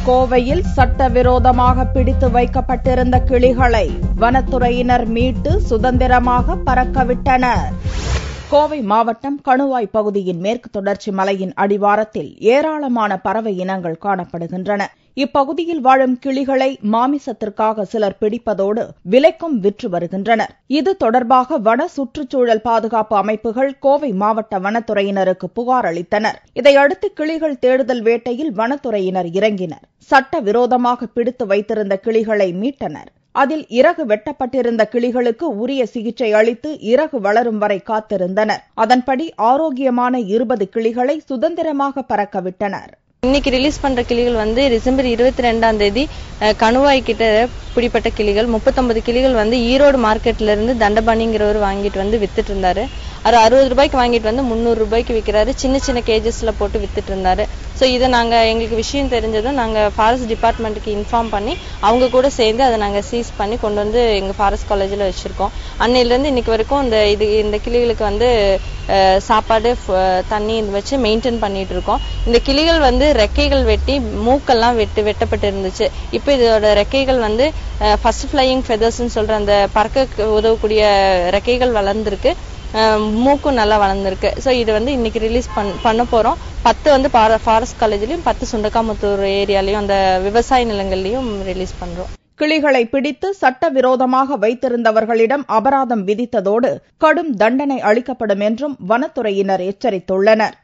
கோவையில் சட்டவிரோதமாக பிடித்து வைக்கப்பட்டிருந்த கிளிகளை வனத்துறையினர் மீட்டு சுதந்திரமாக பறக்கவிட்டனர். கோவை மாவட்டம் கணுவாய் பகுதியின் மேற்கு தொடர்ச்சி மலையின் அடிவாரத்தில் ஏராளமான பறவை இனங்கள் காணப்படுகின்றன. இப்பகுதியில் வாழும் கிளிகளை மாமிசத்திற்காக சிலர் பிடிப்பதோடு விலைக்கும் விற்று வருகின்றனர். இது தொடர்பாக வன சுற்றுச்சூழல் பாதுகாப்பு அமைப்புகள் கோவை மாவட்ட வனத்துறையினருக்கு புகார் அளித்தனர். இதையடுத்து கிளிகள் தேடுதல் வேட்டையில் வனத்துறையினர் இறங்கினர். சட்டவிரோதமாக பிடித்து வைத்திருந்த கிளிகளை மீட்டனர். அதில் இறகு வெட்டப்பட்டிருந்த கிளிகளுக்கு உரிய சிகிச்சை அளித்து இறகு வளரும் வரை காத்திருந்தனர். அதன்படி ஆரோக்கியமான 20 கிளிகளை சுதந்திரமாக பறக்கவிட்டனர். இன்னைக்கு ரிலீஸ் பண்ற கிளிகள் வந்து டிசம்பர் 22ஆம் தேதி கணுவாய் கிட்ட பிடிப்பட்ட கிளிகள் 39 கிளிகள் வந்து ஈரோடு மார்க்கெட்ல இருந்து தண்டபாணிங்கிறவர் வாங்கிட்டு வந்து வித்துட்டு இருந்தாரு. அது 60 ரூபாய்க்கு வாங்கிட்டு வந்து 300 ரூபாய்க்கு விற்கிறாரு. சின்ன சின்ன கேஜஸ்ல போட்டு வித்துட்டு இருந்தாரு. ஸோ இதை நாங்க எங்களுக்கு விஷயம் தெரிஞ்சதும் நாங்க ஃபாரஸ்ட் டிபார்ட்மெண்ட்டுக்கு இன்ஃபார்ம் பண்ணி அவங்க கூட சேர்ந்து அதை நாங்க சீஸ் பண்ணி கொண்டு வந்து எங்க ஃபாரஸ்ட் காலேஜ்ல வச்சிருக்கோம். அன்னையில இருந்து இன்னைக்கு வரைக்கும் இந்த கிளிகளுக்கு வந்து சாப்பாடு தண்ணி வச்சு மெயின்டைன் பண்ணிட்டு இருக்கோம். இந்த கிளிகள் வந்து ரெக்கைகள் வெட்டி மூக்கெல்லாம் வெட்டப்பட்டு இருந்துச்சு. இப்போ இதோட ரெக்கைகள் வந்து ஃபர்ஸ்ட் ஃபிளையிங் ஃபெதர்ஸ்ன்னு சொல்ற அந்த பறக்க உதவக்கூடிய ரெக்கைகள் வளர்ந்துருக்கு. மூக்கும் நல்லா வளர்ந்துருக்கு. ஸோ இது வந்து இன்னைக்கு ரிலீஸ் பண்ண போறோம். 10 வந்து ஃபாரஸ்ட் காலேஜ்லயும் 10 சுண்டக்காமுத்தூர் ஏரியாலையும் அந்த விவசாய நிலங்கள்லயும் ரிலீஸ் பண்றோம். கிளிகளை பிடித்து சட்டவிரோதமாக வைத்திருந்தவர்களிடம் அபராதம் விதித்ததோடு கடும் தண்டனை அளிக்கப்படும் என்றும் வனத்துறையினர் எச்சரித்துள்ளனர்.